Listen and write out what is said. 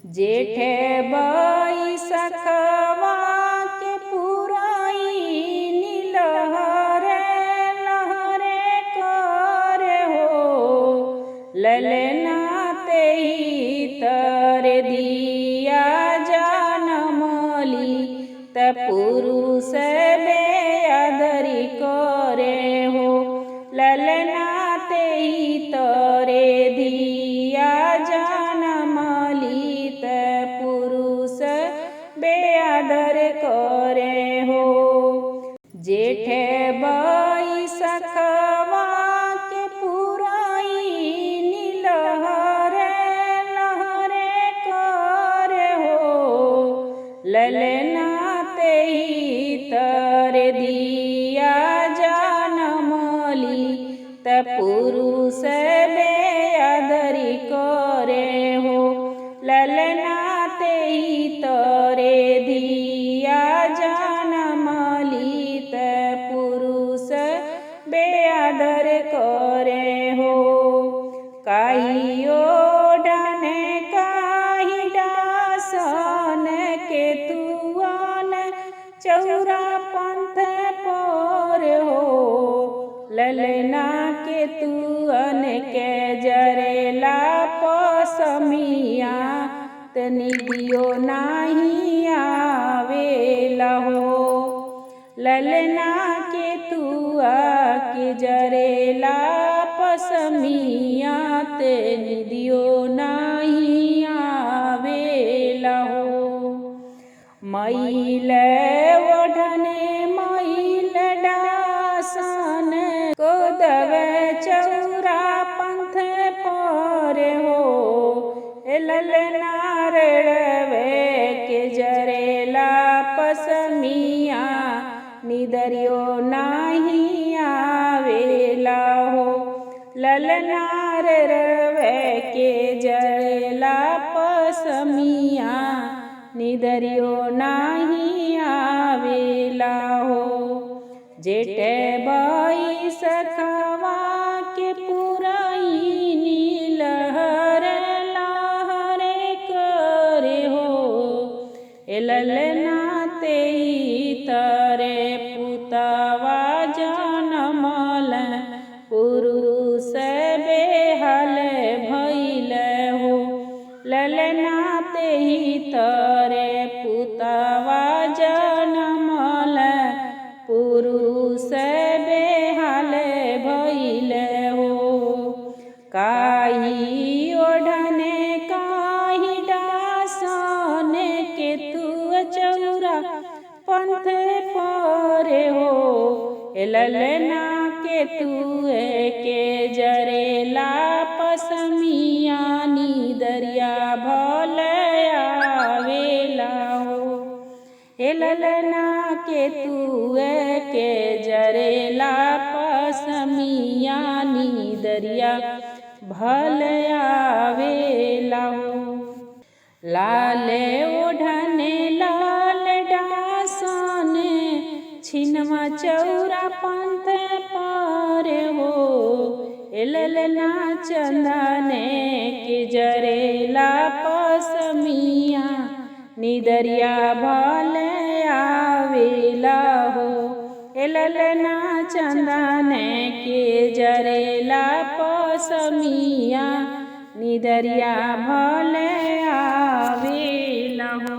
जेठे बैसखवा के पुराई लहरे लहरे करे हो ललना ते ही तर दिया जनमली त पुरुष बेअदरी करे हो ललना ते ही तरे दिया जनमली त पुरुष बेअदर करे हो। जेठे बैसखवा के पुराई लहरे लहरे करे हो ललना ते ही तर दिया जनमली त पुरुष बेअदरी करे हो ललना ते ही तरे दिया जनमली त पुरुष बेअदर करे हो। काही ओढ़ने काही डासन के तुअन चौरा पंथ पर हो ललना के तुअन के जरेला पसमिया तनि दियो नाही आवेला हो ललना के तुआ के जरेला पसमिया तनि दियो नाही आवेला हो। मैल ओढ़ने मैल डासन को दवे चौरा पंथ पर हो ललना रड़वे के जरेला पसमिया निदरियो नाही आवेला हो ललना रड़वे के जरेला पसमिया निदरियो नाही आवेला हो। जेठे बैसखवा के पुराई लहरे लहरे करे हो ललना ते ही तरे पुतवा जनमल पुरुष बेहाल भइल हो ललना ते ही तरे पुतवा जनमल पुरुष बेहाल भइल हो। काही ओढ़ने काही डासन के तू चौरा पंथ पर हो ललना के तुए के जरेला पसमिया निदरिया भल आवेला हो ललना के तुए के जरेला पसमिया निदरिया भल आवेला हो। लाले ओढ़ने लाल डासन छिनवा चौरा पंथ पर हो ललना चंदने के जरेला पसमिया निदरिया भल आवेला हो ललना चंदने के जरेला पसमिया निदरिया भल आवेला हो।